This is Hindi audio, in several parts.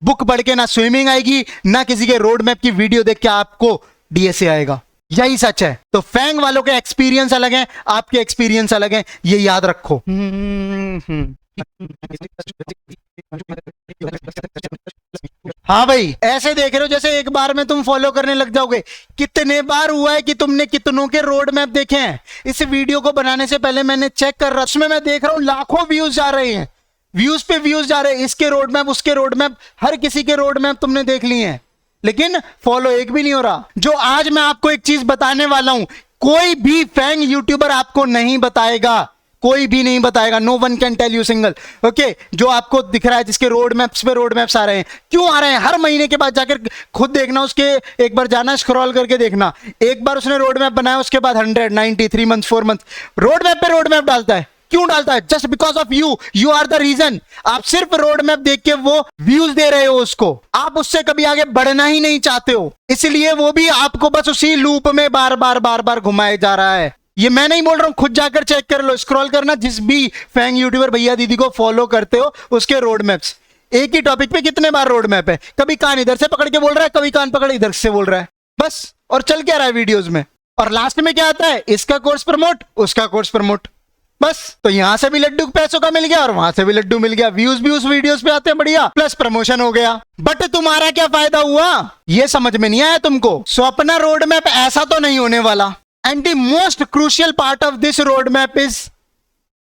बुक पढ़ के ना स्विमिंग आएगी, ना किसी के रोड मैप की वीडियो देख के आपको डीएसए आएगा। यही सच है। तो फैंग वालों के एक्सपीरियंस अलग है, आपके एक्सपीरियंस अलग है, ये याद रखो। हाँ भाई, ऐसे देख रहे हो जैसे एक बार में तुम फॉलो करने लग जाओगे। कितने बार हुआ है कि तुमने कितनों के रोड मैप देखे हैं? इस वीडियो को बनाने से पहले मैंने चेक कर रहा, उसमें मैं देख रहा हूं लाखों व्यूज जा रहे हैं, व्यूज पे व्यूज जा रहे हैं। इसके रोड मैप, उसके रोड मैप, हर किसी के रोड मैप तुमने देख लिए हैं, लेकिन फॉलो एक भी नहीं हो रहा। जो आज मैं आपको एक चीज बताने वाला हूं, कोई भी फैंग यूट्यूबर आपको नहीं बताएगा, कोई भी नहीं बताएगा। No one can tell you single. Okay, जो आपको दिख रहा है, जिसके रोड मैप्स पे रोड मैप्स आ रहे हैं, क्यों आ रहे हैं? हर महीने के बाद जाकर खुद देखना, उसके एक बार जाना, स्क्रॉल करके देखना। एक बार उसने रोड मैप बनाया, उसके बाद 190, 3 मंथ, 4 मंथ रोड मैप पे रोड मैप डालता है। क्यों डालता है? Just because of you, you are the reason. आप सिर्फ रोड मैप देख के वो व्यूज दे रहे हो उसको, आप उससे कभी आगे बढ़ना ही नहीं चाहते हो, इसलिए वो भी आपको बस उसी लूप में बार बार घुमाए जा रहा है। ये मैं नहीं बोल रहा हूं, खुद जाकर चेक कर लो, स्क्रॉल करना, जिस भी फैंग यूट्यूबर भैया दीदी को फॉलो करते हो उसके रोड मैप्स। एक ही टॉपिक पे कितने बार रोड मैप है, कभी कान इधर से पकड़ के बोल रहा है, कभी कान पकड़ इधर से बोल रहा है, बस। और चल क्या रहा है वीडियोस में, और लास्ट में क्या आता है? इसका कोर्स प्रमोट, उसका कोर्स प्रमोट, बस। तो यहां से भी लड्डू पैसों का मिल गया और वहां से भी लड्डू मिल गया, व्यूज भी उस वीडियोस पे आते हैं बढ़िया, प्लस प्रमोशन हो गया। बट तुम्हारा क्या फायदा हुआ, ये समझ में नहीं आया तुमको। सो अपना रोड मैप ऐसा तो नहीं होने वाला। And the most crucial part of this road map is,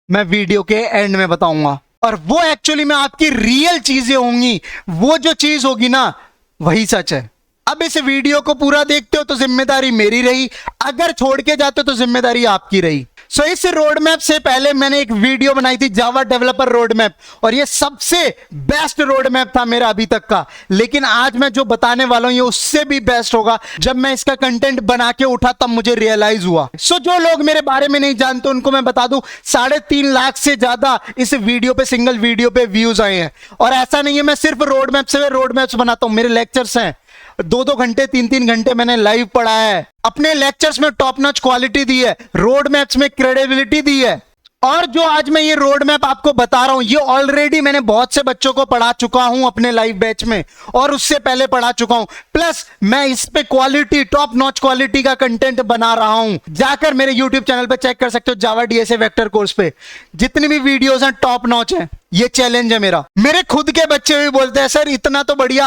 मैं वीडियो के एंड में बताऊंगा, और वो एक्चुअली में आपकी रियल चीजें होंगी। वो जो चीज होगी ना, वही सच है। अब इस वीडियो को पूरा देखते हो तो जिम्मेदारी मेरी रही, अगर छोड़ के जाते हो तो जिम्मेदारी आपकी रही। सो इस रोड मैप से पहले मैंने एक वीडियो बनाई थी, जावा डेवलपर रोड मैप, और ये सबसे बेस्ट रोड मैप था मेरा अभी तक का। लेकिन आज मैं जो बताने वाला हूं ये उससे भी बेस्ट होगा। जब मैं इसका कंटेंट बना के उठा तब मुझे रियलाइज हुआ। सो जो लोग मेरे बारे में नहीं जानते उनको मैं बता दूं, 3.5 लाख से ज्यादा इस वीडियो पे, सिंगल वीडियो पे व्यूज आए हैं। और ऐसा नहीं है मैं सिर्फ रोड मैप से रोड मैप्स बनाता हूं, मेरे लेक्चर्स हैं, 2-2 घंटे, 3-3 घंटे मैंने लाइव पढ़ा है। अपने लेक्चर्स में टॉप नॉच क्वालिटी दी है, रोड मैप्स में क्रेडिबिलिटी दी है। और जो आज मैं ये रोड मैप आपको बता रहा हूं, ये ऑलरेडी मैंने बहुत से बच्चों को पढ़ा चुका हूं अपने लाइव बैच में, और उससे पहले पढ़ा चुका हूं। प्लस मैं इस पे क्वालिटी, टॉप नॉच क्वालिटी का कंटेंट बना रहा हूं। जाकर मेरे यूट्यूब चैनल पे चेक कर सकते हो, जावा डीएसए वेक्टर कोर्स पे जितनी भी वीडियोस हैं टॉप नॉच है। ये चैलेंज है मेरा। मेरे खुद के बच्चे भी बोलते हैं सर इतना तो बढ़िया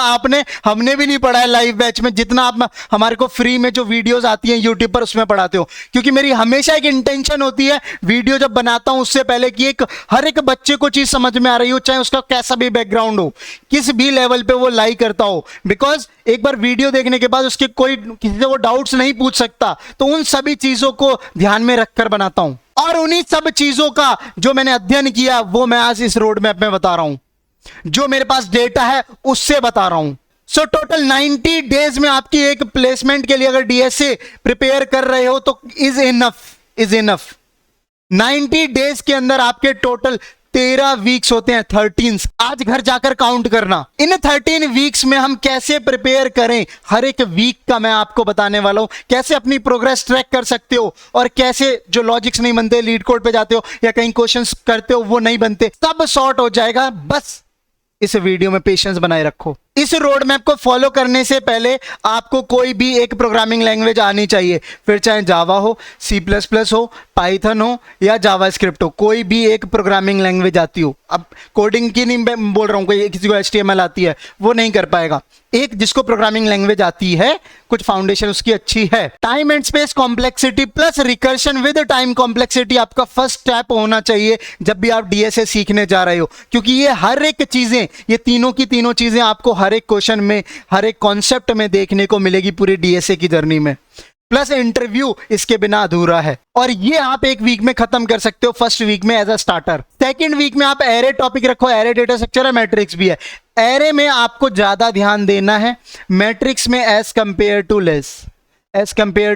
हमने भी नहीं पढ़ा है लाइव बैच में, जितना आप हमारे को फ्री में जो वीडियोस आती हैं यूट्यूब पर उसमें पढ़ाते हो। क्योंकि मेरी हमेशा एक इंटेंशन होती है वीडियो जब बनाता हूं उससे पहले कि हर एक बच्चे को चीज समझ में आ रही हो, चाहे उसका कैसा भी बैकग्राउंड हो, किस भी लेवल पे वो लाइक करता हो। बिकॉज एक बार वीडियो देखने के बाद उसके किसी से वो डाउट्स नहीं पूछ सकता, तो उन सभी चीजों को ध्यान में रखकर बनाता हूं। और उन्हीं सब चीजों का जो मैंने अध्ययन किया वो मैं आज इस रोड मैप में बता रहा हूं, जो मेरे पास डेटा है उससे बता रहा हूं। सो टोटल 90 डेज में आपकी एक प्लेसमेंट के लिए अगर डीएसए प्रिपेयर कर रहे हो तो इज इनफ। 90 डेज के अंदर आपके टोटल 13 वीक्स होते हैं, 13। आज घर जाकर काउंट करना। इन 13 वीक्स में हम कैसे प्रिपेयर करें, हर एक वीक का मैं आपको बताने वाला हूं। कैसे अपनी प्रोग्रेस ट्रैक कर सकते हो, और कैसे जो लॉजिक्स नहीं बनते, लीड कोड पे जाते हो या कहीं क्वेश्चंस करते हो वो नहीं बनते, सब सॉर्ट हो जाएगा। बस इस वीडियो में पेशेंस बनाए रखो। इस रोड मैप को फॉलो करने से पहले आपको कोई भी एक प्रोग्रामिंग लैंग्वेज आनी चाहिए, फिर चाहे जावा हो, C++ हो, पाइथन हो या जावास्क्रिप्ट हो, कोई भी एक प्रोग्रामिंग लैंग्वेज आती हो। अब कोडिंग की नहीं मैं बोल रहा हूं, कोई किसी को HTML आती है वो नहीं कर पाएगा। एक जिसको प्रोग्रामिंग लैंग्वेज आती है, कुछ फाउंडेशन उसकी अच्छी है। Time and space complexity plus recursion with time complexity आपका फर्स्ट स्टेप होना चाहिए जब भी आप डीएसए सीखने जा रहे हो। क्योंकि ये हर एक चीजें, ये तीनों की तीनों चीजें आपको हर एक क्वेश्चन में, हर एक कॉन्सेप्ट में देखने को मिलेगी पूरी डीएसए की जर्नी में। प्लस इंटरव्यू इसके बिना अधूरा है, और ये आप एक वीक में खत्म कर सकते हो, फर्स्ट वीक में as a starter. Second week में आप एरे टॉपिक रखो, एरे डेटा स्ट्रक्चर है, मैट्रिक्स भी है। एरे में आपको ज्यादा ध्यान देना है, मैट्रिक्स में एज कंपेयर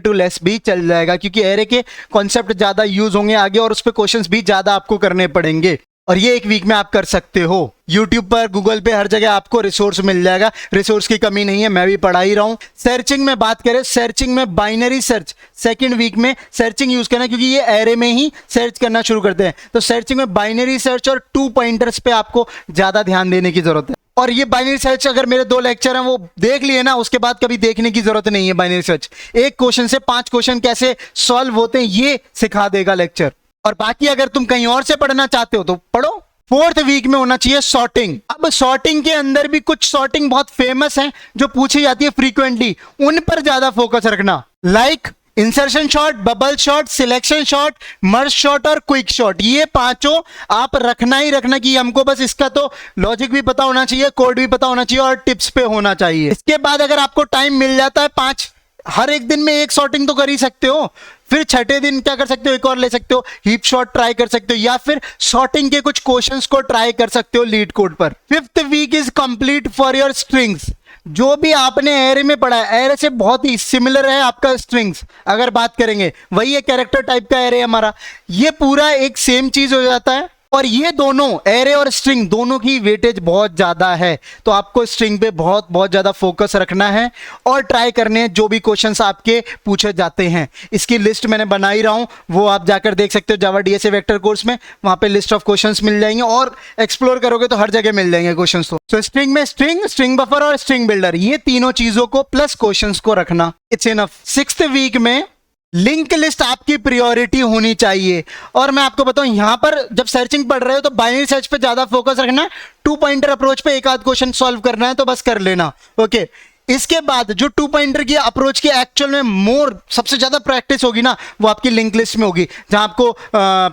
टू लेस भी चल जाएगा, क्योंकि एरे के कॉन्सेप्ट ज्यादा यूज होंगे आगे, और उस पर क्वेश्चंस भी ज्यादा आपको करने पड़ेंगे। और ये एक वीक में आप कर सकते हो। यूट्यूब पर, गूगल पे, हर जगह आपको रिसोर्स मिल जाएगा, रिसोर्स की कमी नहीं है, मैं भी पढ़ा ही रहा हूं। सर्चिंग में बात करें, सर्चिंग में बाइनरी सर्च सेकंड वीक में सर्चिंग यूज करना, क्योंकि ये एरे में ही सर्च करना शुरू करते हैं। तो सर्चिंग में बाइनरी सर्च और 2 पॉइंटर्स पे आपको ज्यादा ध्यान देने की जरूरत है। और ये बाइनरी सर्च अगर मेरे 2 लेक्चर हैं वो देख लिए ना, उसके बाद कभी देखने की जरूरत नहीं है। बाइनरी सर्च एक क्वेश्चन से 5 क्वेश्चन कैसे सॉल्व होते हैं ये सिखा देगा लेक्चर। और बाकी अगर तुम कहीं और से पढ़ना चाहते हो तो पढ़ो। 4th वीक में होना चाहिए सॉर्टिंग। अब सॉर्टिंग के अंदर भी कुछ सॉर्टिंग बहुत फेमस है जो पूछी जाती है फ्रीक्वेंटली, उन पर ज्यादा फोकस रखना। Like insertion shot, bubble shot, selection shot, merge shot और क्विक शॉट। ये पांचों आप रखना ही रखना कि हमको बस इसका तो लॉजिक भी पता होना चाहिए, कोड भी पता होना चाहिए और टिप्स पे होना चाहिए। इसके बाद अगर आपको टाइम मिल जाता है 5, हर एक दिन में एक सॉर्टिंग तो कर ही सकते हो, फिर छठे दिन क्या कर सकते हो, एक और ले सकते हो, हीप शॉट ट्राई कर सकते हो, या फिर सॉर्टिंग के कुछ क्वेश्चंस को ट्राई कर सकते हो लीड कोड पर। 5th week is complete for your strings. जो भी आपने एरे में पढ़ा है, एरे से बहुत ही सिमिलर है आपका स्ट्रिंग्स। अगर बात करेंगे वही है, कैरेक्टर टाइप का एरे हमारा, ये पूरा एक सेम चीज हो जाता है। और ये दोनों एरे और स्ट्रिंग दोनों की वेटेज बहुत ज्यादा है, तो आपको स्ट्रिंग पे बहुत ज्यादा फोकस रखना है और ट्राई करने हैं जो भी क्वेश्चंस आपके पूछे जाते हैं। इसकी लिस्ट मैंने बना ही रहा हूं, वो आप जाकर देख सकते हो जावा डीएसए वेक्टर कोर्स में, वहां पे लिस्ट ऑफ क्वेश्चंस मिल जाएंगे और एक्सप्लोर करोगे तो हर जगह मिल जाएंगे क्वेश्चंस। तो स्ट्रिंग में स्ट्रिंग बफर और स्ट्रिंग बिल्डर, ये तीनों चीजों को प्लस क्वेश्चंस को रखना, इट्स इनफ। 6th वीक में लिंक लिस्ट आपकी प्रायोरिटी होनी चाहिए। और मैं आपको बताऊं, यहां पर जब सर्चिंग पढ़ रहे हो तो बाइनरी सर्च पे ज्यादा फोकस रखना, 2 पॉइंटर अप्रोच पे एक आध क्वेश्चन सॉल्व करना है तो बस कर लेना, ओके। इसके बाद जो 2 पॉइंटर की अप्रोच की एक्चुअल में सबसे ज्यादा प्रैक्टिस होगी ना, वो आपकी लिंक लिस्ट में होगी, जहां आपको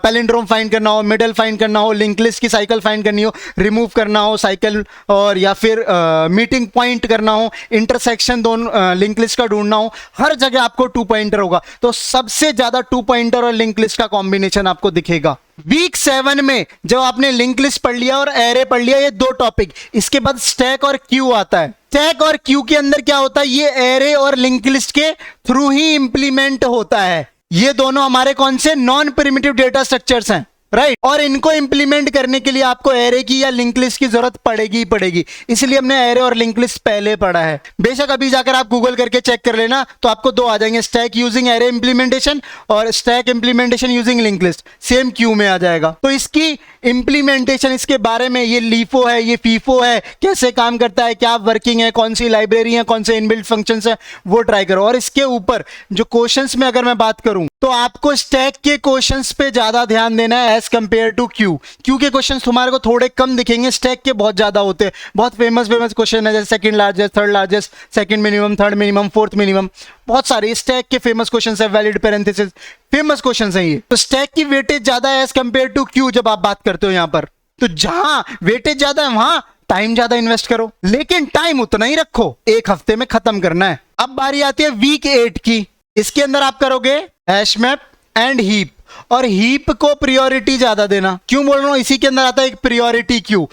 पैलिंड्रोम फाइंड करना हो, मिडल फाइंड करना हो, लिंक लिस्ट की साइकिल फाइंड करनी हो, रिमूव करना हो साइकिल, और या फिर मीटिंग पॉइंट करना हो, इंटरसेक्शन दोनों लिंक लिस्ट का ढूंढना हो, हर जगह आपको 2 पॉइंटर होगा। तो सबसे ज्यादा 2 पॉइंटर और लिंक लिस्ट का कॉम्बिनेशन आपको दिखेगा। वीक 7 में जब आपने लिंक लिस्ट पढ़ लिया और एरे पढ़ लिया, ये 2 टॉपिक, इसके बाद स्टैक और क्यू आता है। स्टैक और क्यू के अंदर क्या होता है, ये एरे और लिंक लिस्ट के थ्रू ही इंप्लीमेंट होता है। ये दोनों हमारे कौन से नॉन प्रिमिटिव डेटा स्ट्रक्चर्स हैं, राइट। और इनको इंप्लीमेंट करने के लिए आपको एरे की या लिंक लिस्ट की जरूरत पड़ेगी ही पड़ेगी, इसलिए हमने एरे और लिंक लिस्ट पहले पढ़ा है। बेशक अभी जाकर आप गूगल करके चेक कर लेना तो आपको 2 आ जाएंगे, स्टैक यूजिंग एरे इंप्लीमेंटेशन और stack implementation using link list, same Q में आ जाएगा। तो इसकी इंप्लीमेंटेशन, इसके बारे में, ये लीफो है, ये फीफो है, कैसे काम करता है, क्या वर्किंग है, कौन सी लाइब्रेरी है, कौन से इनबिल्ट फंक्शंस है, वो ट्राई करो। और इसके ऊपर जो क्वेश्चंस में अगर मैं बात करूं तो आपको स्टैक के क्वेश्चंस पे ज्यादा ध्यान देना है as compare to queue. Queue के क्वेश्चंस तुम्हारे को थोड़े कम दिखेंगे, स्टैक के बहुत ज्यादा होते हैं। बहुत फेमस क्वेश्चन है, जैसे second largest, third largest, second minimum, third minimum, fourth minimum, बहुत सारे स्टैक के फेमस क्वेश्चंस है, वैलिड पैरेंथेसिस, फेमस क्वेश्चंस है ये। तो स्टैक की वेटेज ज्यादा है एज कंपेयर टू क्यू जब आप बात करते हो यहां पर। तो जहां वेटेज ज्यादा है वहां टाइम ज्यादा इन्वेस्ट करो, लेकिन टाइम उतना ही रखो, 1 हफ्ते में खत्म करना है। अब बारी आती है वीक 8 की। इसके अंदर आप करोगे हैश मैप एंड हीप, और हीप को प्रायोरिटी ज्यादा देना। क्यों बोल रहा हूं, इसी के अंदर आता है एक प्रायोरिटी क्यू।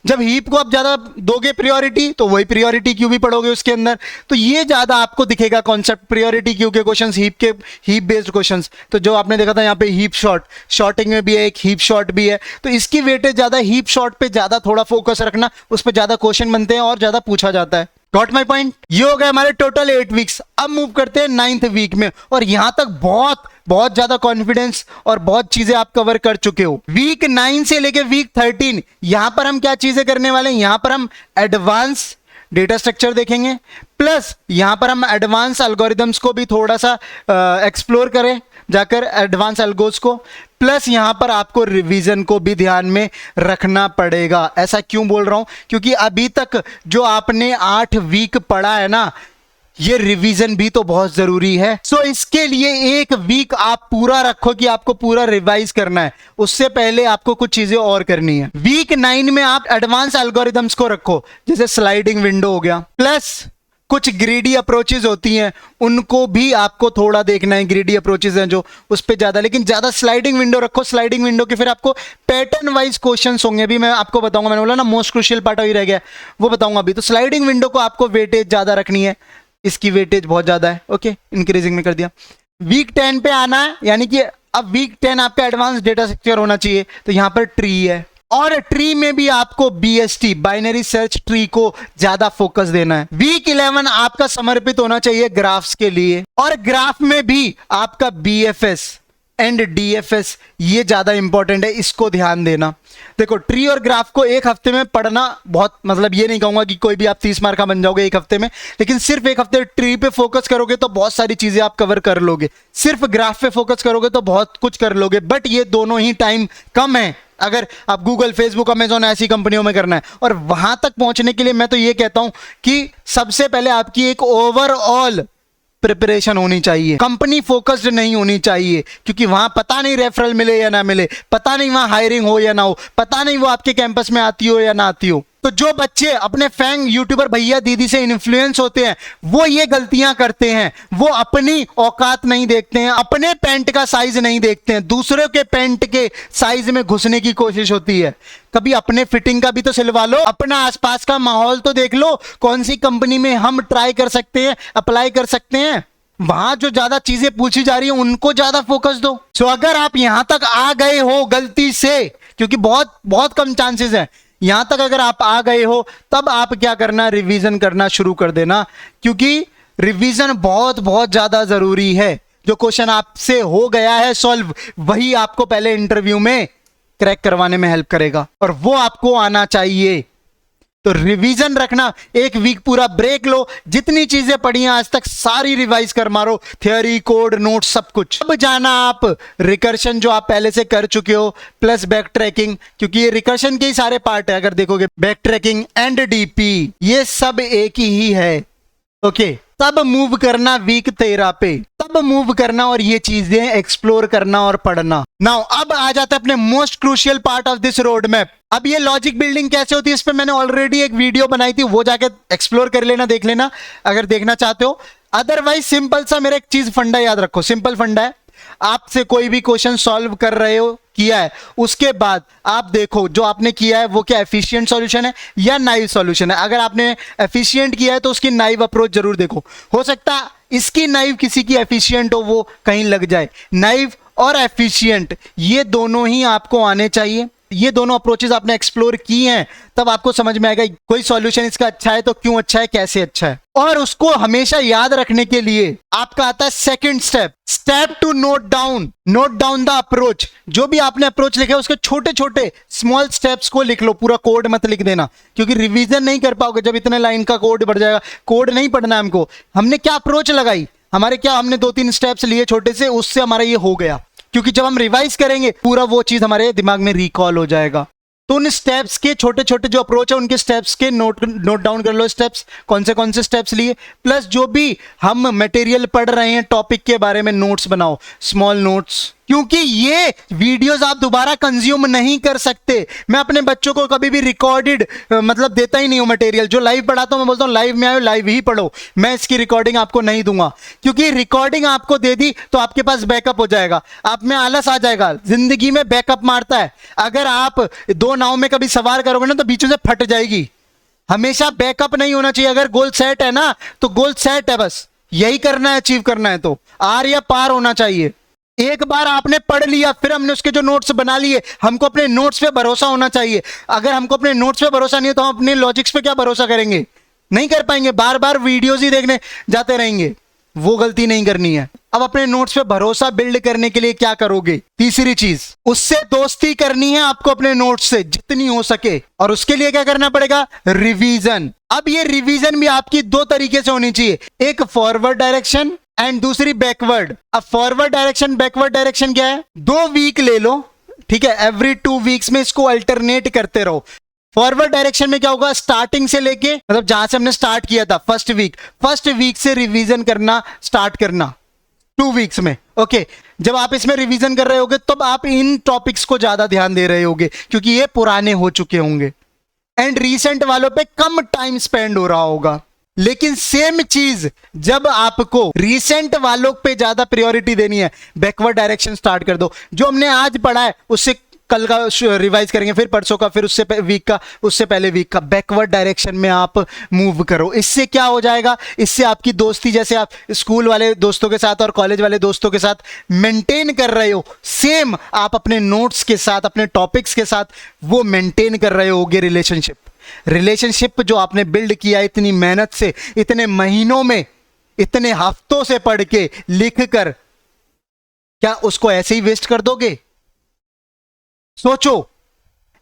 जब हीप को आप ज्यादा दोगे प्रायोरिटी, तो वही प्रायोरिटी क्यू भी पढ़ोगे उसके अंदर, तो ये ज्यादा आपको दिखेगा कॉन्सेप्ट, प्रायोरिटी क्यू के क्वेश्चंस, हीप बेस्ड क्वेश्चंस। तो जो आपने देखा था यहाँ पे हीप शॉट, शॉर्टिंग में भी है, एक हीप शॉट भी है, तो इसकी वेटेज ज्यादा, हीप शॉट पे ज्यादा थोड़ा फोकस रखना, उस पर ज्यादा क्वेश्चन बनते हैं और ज्यादा पूछा जाता है। Got my point. ये हो गए हमारे टोटल 8 वीक्स। अब मूव करते हैं 9th वीक में, और यहां तक बहुत ज्यादा कॉन्फिडेंस और बहुत चीजें आप कवर कर चुके हो। वीक 9 से लेके वीक 13, यहां पर हम क्या चीजें करने वाले हैं, यहां पर हम एडवांस डेटा स्ट्रक्चर देखेंगे, प्लस यहां पर हम एडवांस एल्गोरिदम्स को भी थोड़ा सा एक्सप्लोर करें जाकर, एडवांस एल्गोस को, प्लस यहां पर आपको रिवीजन को भी ध्यान में रखना पड़ेगा। ऐसा क्यों बोल रहा हूं, क्योंकि अभी तक जो आपने 8 वीक पढ़ा है ना, ये रिवीजन भी तो बहुत जरूरी है। सो इसके लिए 1 वीक आप पूरा रखो कि आपको पूरा रिवाइज करना है, उससे पहले आपको कुछ चीजें और करनी है। वीक 9 में आप एडवांस एल्गोरिदम्स को रखो, जैसे स्लाइडिंग विंडो हो गया, प्लस कुछ ग्रीडी अप्रोचेज होती हैं, उनको भी आपको थोड़ा देखना है। ग्रीडी अप्रोचेज हैं जो, उस पर ज्यादा, लेकिन ज्यादा स्लाइडिंग विंडो रखो। स्लाइडिंग विंडो के फिर आपको पैटर्न वाइज क्वेश्चंस होंगे, अभी मैं आपको बताऊंगा। मैंने बोला ना मोस्ट क्रूशियल पार्ट ही रह गया, वो बताऊंगा अभी। तो स्लाइडिंग विंडो को आपको वेटेज ज्यादा रखनी है, इसकी वेटेज बहुत ज्यादा है, ओके, इंक्रीजिंग में कर दिया। वीक 10 पे आना है, यानी कि अब वीक 10 आपका एडवांस डेटा स्ट्रक्चर होना चाहिए, तो यहां पर ट्री है, और ट्री में भी आपको BST, बाइनरी सर्च ट्री को ज्यादा फोकस देना है। वीक 11 आपका समर्पित होना चाहिए ग्राफ्स के लिए, और ग्राफ में भी आपका BFS, एंड डीएफएस, ये ज़्यादा इंपॉर्टेंट है, इसको ध्यान देना। देखो ट्री और ग्राफ को एक हफ्ते में पढ़ना बहुत, मतलब ये नहीं कहूँगा कि कोई भी आप 30 मार्क का बन जाओगे एक हफ्ते में, लेकिन सिर्फ एक हफ्ते ट्री पे फोकस करोगे तो बहुत सारी चीज़ें आप कवर कर लोगे। सिर्फ ग्राफ पे फोकस करोगे तो बहुत कुछ कर लोगे, बट ये दोनों ही टाइम कम है अगर आप गूगल, फेसबुक, अमेजॉन ऐसी कंपनियों में करना है। और वहां तक पहुंचने के लिए मैं तो ये कहता हूं कि सबसे पहले आपकी एक ओवरऑल प्रिपरेशन होनी चाहिए, कंपनी फोकस्ड नहीं होनी चाहिए, क्योंकि वहां पता नहीं रेफरल मिले या ना मिले, पता नहीं वहां हायरिंग हो या ना हो, पता नहीं वो आपके कैंपस में आती हो या ना आती हो। तो जो बच्चे अपने फैंग यूट्यूबर भैया दीदी से इन्फ्लुएंस होते हैं वो ये गलतियां करते हैं। वो अपनी औकात नहीं देखते हैं, अपने पैंट का साइज नहीं देखते हैं, दूसरों के पैंट के साइज में घुसने की कोशिश होती है। कभी अपने फिटिंग का भी तो सिलवा लो, अपना आसपास का माहौल तो देख लो, कौन सी कंपनी में हम ट्राई कर सकते हैं, अप्लाई कर सकते हैं। वहां जो ज्यादा चीजें पूछी जा रही है उनको ज्यादा फोकस दो। सो अगर आप यहां तक आ गए हो गलती से, क्योंकि बहुत बहुत कम चांसेस है, यहां तक अगर आप आ गए हो तब आप क्या करना, रिवीजन करना शुरू कर देना, क्योंकि रिवीजन बहुत बहुत ज्यादा जरूरी है। जो क्वेश्चन आपसे हो गया है सॉल्व, वही आपको पहले इंटरव्यू में क्रैक करवाने में हेल्प करेगा और वो आपको आना चाहिए। तो रिवीजन रखना, एक वीक पूरा ब्रेक लो, जितनी चीजें पढ़ी हैं आज तक सारी रिवाइज कर मारो, थियोरी, कोड, नोट, सब कुछ। अब जाना आप रिकर्शन जो आप पहले से कर चुके हो, प्लस बैक ट्रैकिंग, क्योंकि ये रिकर्शन के ही सारे पार्ट है। अगर देखोगे बैक ट्रैकिंग एंड डीपी ये सब एक ही है। ओके, तब मूव करना वीक 13 पे, तब मूव करना और ये चीजें एक्सप्लोर करना और पढ़ना। नाउ अब आ जाता है अपने most crucial part of this road map. अब ये लॉजिक बिल्डिंग कैसे होती है इस पे मैंने ऑलरेडी एक वीडियो बनाई थी, वो जाके एक्सप्लोर कर लेना, देख लेना अगर देखना चाहते हो। अदरवाइज सिंपल सा मेरा एक चीज फंडा याद रखो, सिंपल फंडा है, आपसे कोई भी क्वेश्चन सॉल्व कर रहे हो, किया है, उसके बाद आप देखो जो आपने किया है वो क्या एफिशिएंट सॉल्यूशन है या नाइव सॉल्यूशन है। अगर आपने एफिशिएंट किया है तो उसकी नाइव अप्रोच जरूर देखो, हो सकता है इसकी नाइव किसी की एफिशिएंट हो, वो कहीं लग जाए। नाइव और एफिशिएंट ये दोनों ही आपको आने चाहिए, ये दोनों अप्रोचेस आपने एक्सप्लोर की हैं, तब आपको समझ में आएगा कोई सॉल्यूशन इसका अच्छा है तो क्यों अच्छा है, कैसे अच्छा है। और उसको हमेशा याद रखने के लिए आपका आता है second step, step two note down the approach. जो भी आपने अप्रोच लिखा है उसके छोटे छोटे स्मॉल स्टेप्स को लिख लो, पूरा कोड मत लिख देना, क्योंकि रिवीजन नहीं कर पाओगे जब इतने लाइन का कोड बढ़ जाएगा। कोड नहीं पढ़ना है हमको, हमने क्या अप्रोच लगाई, हमारे क्या हमने 2-3 स्टेप्स लिए छोटे से, उससे हमारा ये हो गया। क्योंकि जब हम रिवाइज करेंगे पूरा वो चीज हमारे दिमाग में रिकॉल हो जाएगा। तो उन स्टेप्स के छोटे छोटे जो अप्रोच है उनके स्टेप्स के नोट डाउन कर लो, स्टेप्स कौन से स्टेप्स लिए, प्लस जो भी हम मटेरियल पढ़ रहे हैं टॉपिक के बारे में नोट्स बनाओ, स्मॉल नोट्स, क्योंकि ये वीडियोस आप दोबारा कंज्यूम नहीं कर सकते। मैं अपने बच्चों को कभी भी रिकॉर्डेड मतलब देता ही नहीं हूं मटेरियल, जो लाइव पढ़ाता हूं मैं बोलता हूं लाइव में आयो, लाइव ही पढ़ो, मैं इसकी रिकॉर्डिंग आपको नहीं दूंगा, क्योंकि रिकॉर्डिंग आपको दे दी तो आपके पास बैकअप हो जाएगा, आप में आलस आ जाएगा। जिंदगी में बैकअप मारता है, अगर आप 2 नाव में कभी सवार करोगे ना तो बीचों से फट जाएगी। हमेशा बैकअप नहीं होना चाहिए। अगर गोल सेट है ना तो गोल सेट है, बस यही करना है, अचीव करना है तो आर या पार होना चाहिए। एक बार आपने पढ़ लिया, फिर हमने उसके जो नोट्स बना लिए, हमको अपने नोट्स पे भरोसा होना चाहिए। अगर हमको अपने नोट्स पे भरोसा नहीं है तो हम अपने लॉजिक्स पे क्या भरोसा करेंगे, नहीं कर पाएंगे, बार बार वीडियोस ही देखने जाते रहेंगे, वो गलती नहीं करनी है। अब अपने नोट्स पे भरोसा बिल्ड करने के लिए क्या करोगे, तीसरी चीज, उससे दोस्ती करनी है आपको अपने नोट्स से जितनी हो सके, और उसके लिए क्या करना पड़ेगा, रिवीजन। अब ये रिवीजन भी आपकी 2 तरीके से होनी चाहिए, एक फॉरवर्ड डायरेक्शन एंड दूसरी बैकवर्ड। अब फॉरवर्ड डायरेक्शन बैकवर्ड डायरेक्शन क्या है, 2 वीक ले लो, ठीक है, एवरी 2 वीक्स में इसको अल्टरनेट करते रहो। फॉरवर्ड डायरेक्शन में क्या होगा, स्टार्टिंग से लेके मतलब जहां से हमने स्टार्ट किया था फर्स्ट वीक से रिवीजन करना स्टार्ट करना 2 वीक्स में। ओके, जब आप इसमें रिवीजन कर रहे होगे तब आप इन टॉपिक्स को ज्यादा ध्यान दे रहे होगे क्योंकि ये पुराने हो चुके होंगे, एंड रीसेंट वालों पे कम टाइम स्पेंड हो रहा होगा। लेकिन सेम चीज जब आपको रीसेंट वालों पे ज्यादा प्रायोरिटी देनी है, बैकवर्ड डायरेक्शन स्टार्ट कर दो। जो हमने आज पढ़ा है उससे कल का रिवाइज करेंगे, फिर परसों का, फिर उससे वीक का, उससे पहले वीक का, बैकवर्ड डायरेक्शन में आप मूव करो। इससे क्या हो जाएगा, इससे आपकी दोस्ती जैसे आप स्कूल वाले दोस्तों के साथ और कॉलेज वाले दोस्तों के साथ मेंटेन कर रहे हो, सेम आप अपने नोट्स के साथ, अपने टॉपिक्स के साथ वो मेंटेन कर रहे होगे। रिलेशनशिप जो आपने बिल्ड किया इतनी मेहनत से, इतने महीनों में, इतने हफ्तों से पढ़ के, लिख कर, क्या उसको ऐसे ही वेस्ट कर दोगे? सोचो।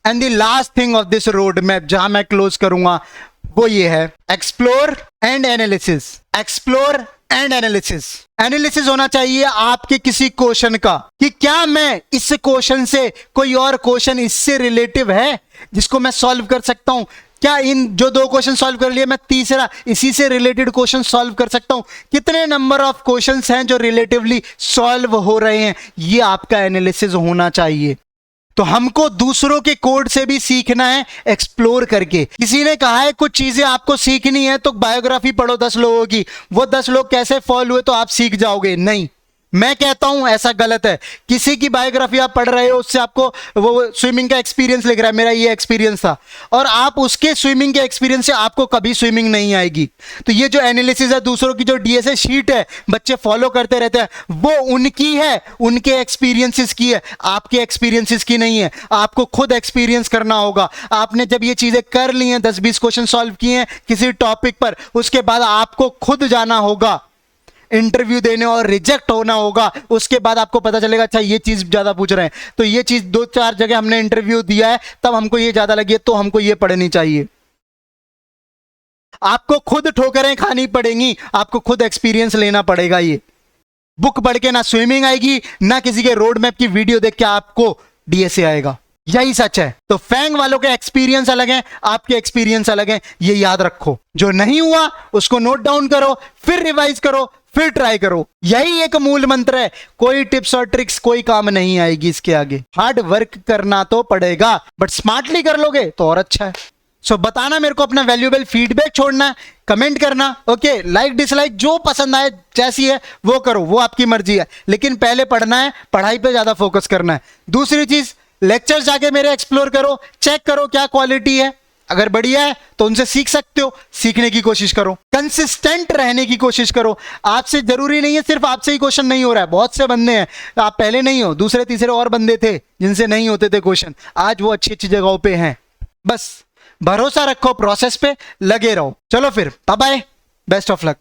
And the last thing of this road map जहां मैं क्लोज करूंगा वो ये है, explore and analysis. Explore and analysis. Analysis होना चाहिए आपके किसी क्वेश्चन का कि क्या मैं इस क्वेश्चन से कोई और क्वेश्चन इससे रिलेटिव है जिसको मैं सॉल्व कर सकता हूं। क्या इन जो 2 क्वेश्चन सॉल्व कर लिए मैं तीसरा इसी से रिलेटेड क्वेश्चन सॉल्व कर सकता हूं। कितने नंबर ऑफ क्वेश्चंस हैं जो रिलेटिवली सॉल्व हो रहे हैं, ये आपका एनालिसिस होना चाहिए। तो हमको दूसरों के कोड से भी सीखना है, एक्सप्लोर करके। किसी ने कहा है कुछ चीजें आपको सीखनी है तो बायोग्राफी पढ़ो 10 लोगों की, वो 10 लोग कैसे फॉलो हुए तो आप सीख जाओगे, नहीं। मैं कहता हूं ऐसा गलत है। किसी की बायोग्राफी आप पढ़ रहे हो, उससे आपको वो स्विमिंग का एक्सपीरियंस लिख रहा है, मेरा ये एक्सपीरियंस था, और आप उसके स्विमिंग के एक्सपीरियंस से आपको कभी स्विमिंग नहीं आएगी। तो ये जो एनालिसिस है, दूसरों की जो डीएसए शीट है बच्चे फॉलो करते रहते हैं, वो उनकी है, उनके एक्सपीरियंसेस की है, आपके एक्सपीरियंसेस की नहीं है। आपको खुद एक्सपीरियंस करना होगा। आपने जब ये चीजें कर ली हैं, 10-20 क्वेश्चन सॉल्व किए हैं किसी टॉपिक पर, उसके बाद आपको खुद जाना होगा इंटरव्यू देने और रिजेक्ट होना होगा। उसके बाद आपको पता चलेगा अच्छा ये चीज ज्यादा पूछ रहे हैं, तो ये चीज 2-4 जगह हमने इंटरव्यू दिया है, तब हमको ये ज्यादा लगी है, तो हमको ये पढ़नी चाहिए। आपको खुद ठोकरें खानी पड़ेंगी, आपको खुद एक्सपीरियंस लेना पड़ेगा। ये बुक पढ़ के ना स्विमिंग आएगी, ना किसी के रोड मैप की वीडियो देख के आपको डीएसए आएगा। यही सच है। तो फैंग वालों के एक्सपीरियंस अलग हैं, आपके एक्सपीरियंस अलग हैं, ये याद रखो। जो नहीं हुआ उसको नोट डाउन करो, फिर रिवाइज करो, फिर ट्राई करो। यही एक मूल मंत्र है। कोई टिप्स और ट्रिक्स कोई काम नहीं आएगी इसके आगे। हार्ड वर्क करना तो पड़ेगा, बट स्मार्टली कर लोगे तो और अच्छा है। सो बताना मेरे को, अपना वैल्यूएबल फीडबैक छोड़ना, कमेंट करना, ओके। लाइक डिसलाइक जो पसंद आए जैसी है वो करो, वो आपकी मर्जी है, लेकिन पहले पढ़ना है, पढ़ाई पे ज्यादा फोकस करना है। दूसरी चीज, लेक्चर्स जाके मेरे एक्सप्लोर करो, चेक करो क्या क्वालिटी है। अगर बढ़िया है तो उनसे सीख सकते हो, सीखने की कोशिश करो, कंसिस्टेंट रहने की कोशिश करो। आपसे जरूरी नहीं है सिर्फ आपसे ही क्वेश्चन नहीं हो रहा है, बहुत से बंदे हैं, आप पहले नहीं हो, दूसरे तीसरे और बंदे थे जिनसे नहीं होते थे क्वेश्चन, आज वो अच्छी अच्छी जगहों पे हैं। बस भरोसा रखो, प्रोसेस पे लगे रहो। चलो फिर, bye bye, best of luck.